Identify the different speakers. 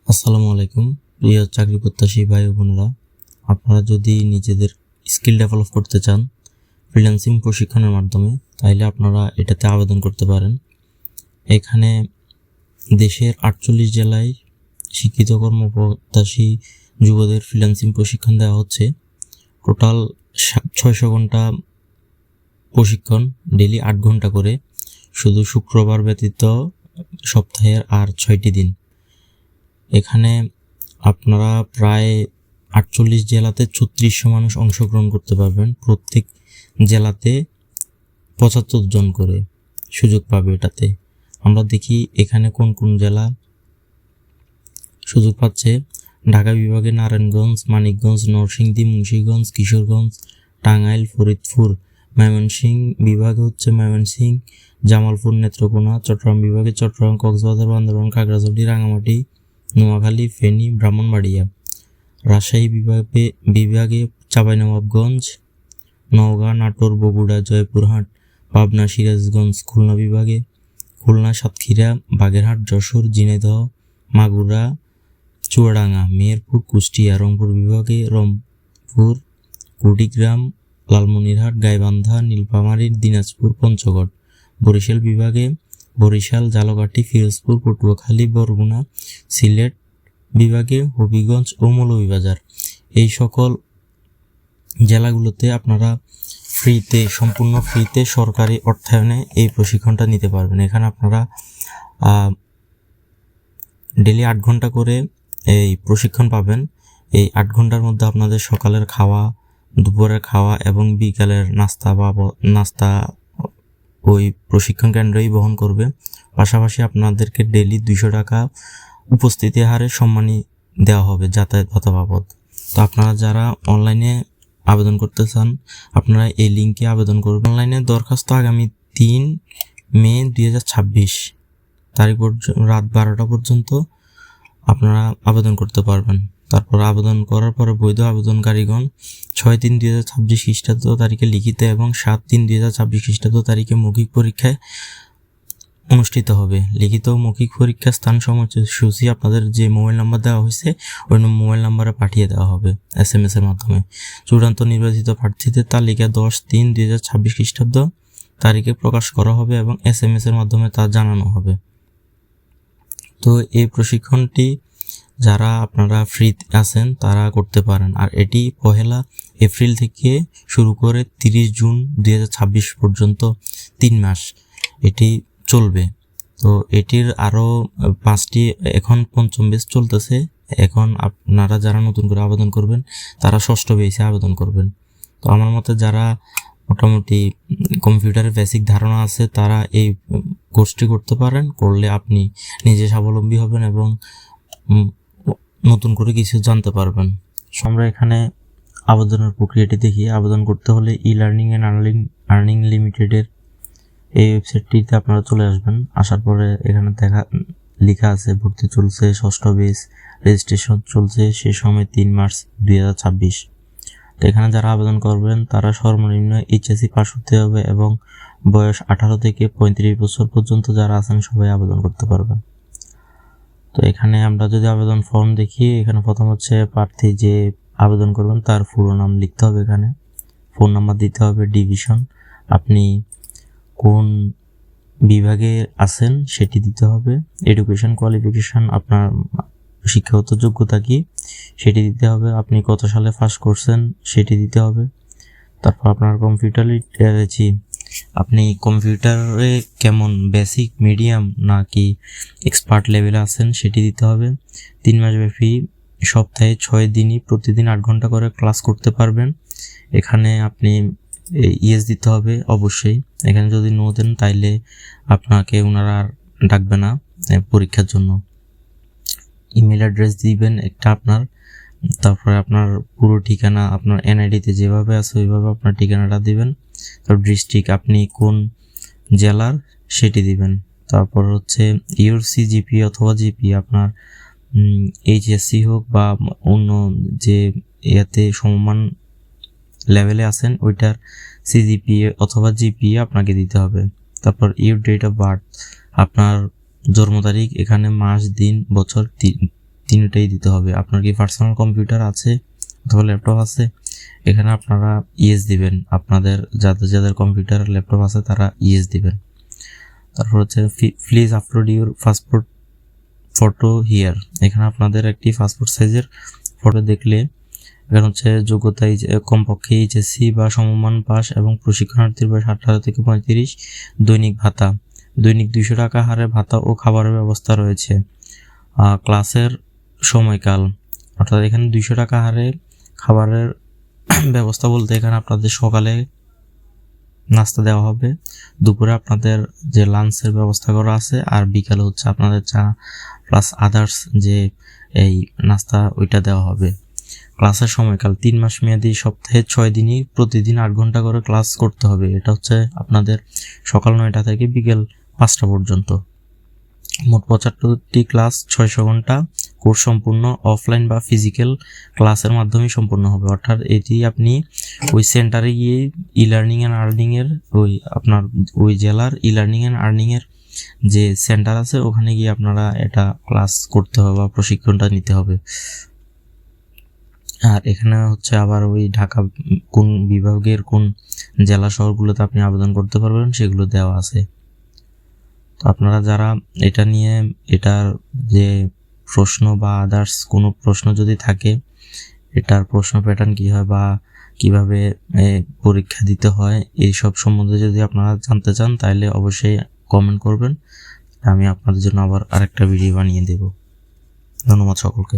Speaker 1: আসসালামু আলাইকুম প্রিয় চাকরি প্রত্যাশী ভাই বোনেরা, আপনারা যদি নিজেদের স্কিল ডেভেলপ করতে চান ফ্রিল্যান্সিং প্রশিক্ষণের মাধ্যমে, তাহলে আপনারা এটাতে আবেদন করতে পারেন। এখানে দেশের 48 জেলায় শিক্ষিত কর্মপ্রত্যাশী যুবদের ফ্রিল্যান্সিং প্রশিক্ষণ দেওয়া হচ্ছে। টোটাল 600 ঘন্টা প্রশিক্ষণ, ডেলি 8 ঘন্টা করে, শুধু শুক্রবার ব্যতীত সপ্তাহের আর 6টি দিন। এখানে আপনারা প্রায় 48 জেলাতে 3600 মানুষ অংশগ্রহণ করতে পারবেন। প্রত্যেক জেলাতে 75 জন করে সুযোগ পাবে এটাতে। আমরা দেখি এখানে কোন কোন জেলা সুযোগ পাচ্ছে। ঢাকা বিভাগে নারায়ণগঞ্জ, মানিকগঞ্জ, নরসিংদী, মুন্সিগঞ্জ, কিশোরগঞ্জ, টাঙ্গাইল, ফরিদপুর। ময়মনসিংহ বিভাগে হচ্ছে ময়মনসিংহ, জামালপুর, নেত্রকোনা। চট্টগ্রাম বিভাগে চট্টগ্রাম, কক্সবাজার, বান্দরবান, খাগড়াছড়ি, রাঙামাটি, নোয়াখালী, ফেনী, ব্রাহ্মণবাড়িয়া। রাজশাহী বিভাগে চাঁপাইনবাবগঞ্জ, নওগাঁ, নাটোর, বগুড়া, জয়পুরহাট, পাবনা, সিরাজগঞ্জ। খুলনা বিভাগে খুলনা, সাতক্ষীরা, বাগেরহাট, যশোর, ঝিনাইদহ, মাগুরা, চুয়াডাঙ্গা, মেহেরপুর, কুষ্টিয়া। রংপুর বিভাগে রংপুর, কুড়িগ্রাম, লালমনিরহাট, গাইবান্ধা, নীলফামারী, দিনাজপুর, পঞ্চগড়। বরিশাল বিভাগে বরিশাল, ঝালকাঠি, ফিরোজপুর, পটুয়াখালী, বরগুনা। সিলেট বিভাগে হবিগঞ্জ ও মৌলভীবাজার। এই সকল জেলাগুলোতে আপনারা সম্পূর্ণ ফ্রিতে সরকারি অর্থায়নে এই প্রশিক্ষণটা নিতে পারবেন। এখানে আপনারা ডেলি 8 ঘন্টা করে এই প্রশিক্ষণ পাবেন। এই 8 ঘন্টার মধ্যে আপনাদের সকালের খাওয়া, দুপুরের খাওয়া এবং বিকালের নাস্তা ওই প্রশিক্ষণ কেন্দ্রই বহন করবে। পাশাপাশি আপনাদেরকে ডেলি 200 টাকা উপস্থিতি হারে সম্মানী দেওয়া হবে যাতায়াত ভাতা বাবদ। তো আপনারা যারা অনলাইনে আবেদন করতে চান, আপনারা এই লিঙ্কে আবেদন করবেন। অনলাইনে দরখাস্ত আগামী 3 মে 2026 তারিখ রাত 12টা পর্যন্ত আপনারা আবেদন করতে পারবেন। তারপর আবেদন করার পরে বৈধ আবেদনকারীগণ 6/3/2026 খ্রিস্টাব্দ তারিখে লিখিত এবং 7/3/2026 খ্রিস্টাব্দ তারিখে মৌখিক পরীক্ষায় অনুষ্ঠিত হবে। লিখিত ও মৌখিক পরীক্ষার স্থান সময়সূচি আপনাদের যে মোবাইল নাম্বার দেওয়া হয়েছে ওই মোবাইল নাম্বারে পাঠিয়ে দেওয়া হবে SMS এর মাধ্যমে। চূড়ান্ত নির্বাচিত প্রার্থীদের তালিকা 10/3/2026 খ্রিস্টাব্দ তারিখে প্রকাশ করা হবে এবং SMS এর মাধ্যমে তা জানানো হবে। তো এই প্রশিক্ষণটি যারা আপনারা ফ্রি আছেন তারা করতে পারেন। আর এটি 1 এপ্রিল থেকে শুরু করে 30 জুন 2026 পর্যন্ত 3 মাস এটি চলবে। তো এটির আরও 5টি এখন 5ম ব্যাচ চলতেছে। এখন আপনারা যারা নতুন করে আবেদন করবেন তারা 6ষ্ঠ ব্যাচে আবেদন করবেন। তো আমার মতে যারা মোটামুটি কম্পিউটারের বেসিক ধারণা আছে তারা এই কোর্সটি করতে পারেন। করলে আপনি নিজে স্বাবলম্বী হবেন এবং নতুন করে কিছু জানতে পারবেন। আমরা এখানে আবেদনের প্রক্রিয়াটি দেখি। আবেদন করতে হলে ই-লার্নিং অ্যান্ড আর্নিং লিমিটেডের এই ওয়েবসাইটটিতে আপনারা চলে আসবেন। আসার পরে এখানে লেখা আছে ভর্তি চলছে, 6ষ্ঠ ব্যাচ, রেজিস্ট্রেশন চলছে, শেষ সময় 3 মার্চ 2026। তো এখানে যারা আবেদন করবেন তারা সর্বনিম্ন HSC পাস হতে হবে এবং বয়স 18 থেকে 35 বছর পর্যন্ত যারা আছেন সবাই আবেদন করতে পারবেন। তো এখানে আমরা যদি আবেদন ফর্ম দেখি, এখানে প্রথম হচ্ছে প্রার্থী যে আবেদন করবেন তার পুরো নাম লিখতে হবে, এখানে ফোন নাম্বার দিতে হবে, ডিভিশন, আপনি কোন বিভাগে আছেন সেটি দিতে হবে, এডুকেশন কোয়ালিফিকেশন, আপনার শিক্ষাগত যোগ্যতা কি সেটি দিতে হবে, আপনি কত সালে পাস করছেন সেটি দিতে হবে। তারপর আপনার কম্পিউটার লিটারেসি, আপনি কম্পিউটারে কেমন বেসিক, মিডিয়াম নাকি এক্সপার্ট লেভেলে আছেন সেটি দিতে হবে। 3 মাস ব্যাপী সপ্তাহে 6 দিনই প্রতিদিন 8 ঘন্টা করে ক্লাস করতে পারবেন। এখানে আপনি ইয়েস দিতে হবে অবশ্যই। এখানে যদি নো দেন তাইলে আপনাকে ওনারা আর ডাকবে না পরীক্ষার জন্য। ইমেল অ্যাড্রেস দিবেন একটা আপনার, তারপরে আপনার পুরো ঠিকানা আপনার NID-তে যেভাবে আছে ওইভাবে আপনার ঠিকানাটা দিবেন। তারপর ডিস্ট্রিক্ট, আপনি কোন জেলার সেটি দিবেন। তারপর হচ্ছে ইউর CGPA অথবা GPA, আপনার HSC হোক বা অন্য যে ইয়াতে সমমান লেভেলে আছেন ওইটার CGPA অথবা GPA আপনাকে দিতে হবে। তারপর ইউর ডেট অফ বার্থ, আপনার জন্ম তারিখ, এখানে মাস, দিন, বছর তিনটাই দিতে হবে। আপনার কি পার্সোনাল কম্পিউটার আছে অথবা ল্যাপটপ আছে, এখানে আপনারা ইয়েস দিবেন। আপনাদের যাদের কম্পিউটার ল্যাপটপ আছে তারা ইয়েস দিবেন। তারপর হচ্ছে please upload your passport photo here. এখানে আপনাদের একটি পাসপোর্ট সাইজের ফটো দেখলে এখানে হচ্ছে যোগ্যতা কমপক্ষে এইচএসসি বা সমমান পাস এবং প্রশিক্ষণার্থীর বয়স 18 থেকে 35। দৈনিক ভাতা, দৈনিক 200 টাকা হারে ভাতা ও খাবারের ব্যবস্থা রয়েছে। ক্লাসের সময়কাল, অর্থাৎ এখানে 200 টাকা হারে খাবারের ব্যবস্থা বলতে এখানে আপনাদের সকালে নাস্তা দেওয়া হবে, দুপুরে আপনাদের যে লাঞ্চের ব্যবস্থা করা আছে, আর বিকালে হচ্ছে আপনাদের চা প্লাস আদার্স যে এই নাস্তা ওইটা দেওয়া হবে। ক্লাসের সময়কাল 3 মাস মেয়াদি, সপ্তাহে 6 দিনই প্রতিদিন 8 ঘন্টা করে ক্লাস করতে হবে। এটা হচ্ছে আপনাদের সকাল 9টা থেকে বিকেল 5টা পর্যন্ত। মোট 75টি ক্লাস, 600 ঘন্টা। কোর্স সম্পূর্ণ অফলাইন বা ফিজিক্যাল ক্লাসের মাধ্যমে সম্পূর্ণ হবে। অর্থাৎ এটি আপনি ওই সেন্টারে গিয়ে ই-লার্নিং অ্যান্ড আর্নিংয়ের ওই জেলার ই-লার্নিং অ্যান্ড আর্নিংয়ের যে সেন্টার আছে ওখানে গিয়ে আপনারা এটা ক্লাস করতে হবে বা প্রশিক্ষণটা নিতে হবে। আর এখানে হচ্ছে আবার ওই ঢাকা কোন বিভাগের কোন জেলা শহরগুলোতে আপনি আবেদন করতে পারবেন সেগুলো দেওয়া আছে। তো আপনারা যারা এটা নিয়ে এটার যে প্রশ্ন বা আদার্স কোনো প্রশ্ন যদি থাকে, এটার প্রশ্ন প্যাটার্ন কী হয় বা কিভাবে পরীক্ষা দিতে হয়, এইসব সম্বন্ধে যদি আপনারা জানতে চান তাহলে অবশ্যই কমেন্ট করবেন, আমি আপনাদের জন্য আবার আরেকটা ভিডিও বানিয়ে দেব। ধন্যবাদ সকলকে।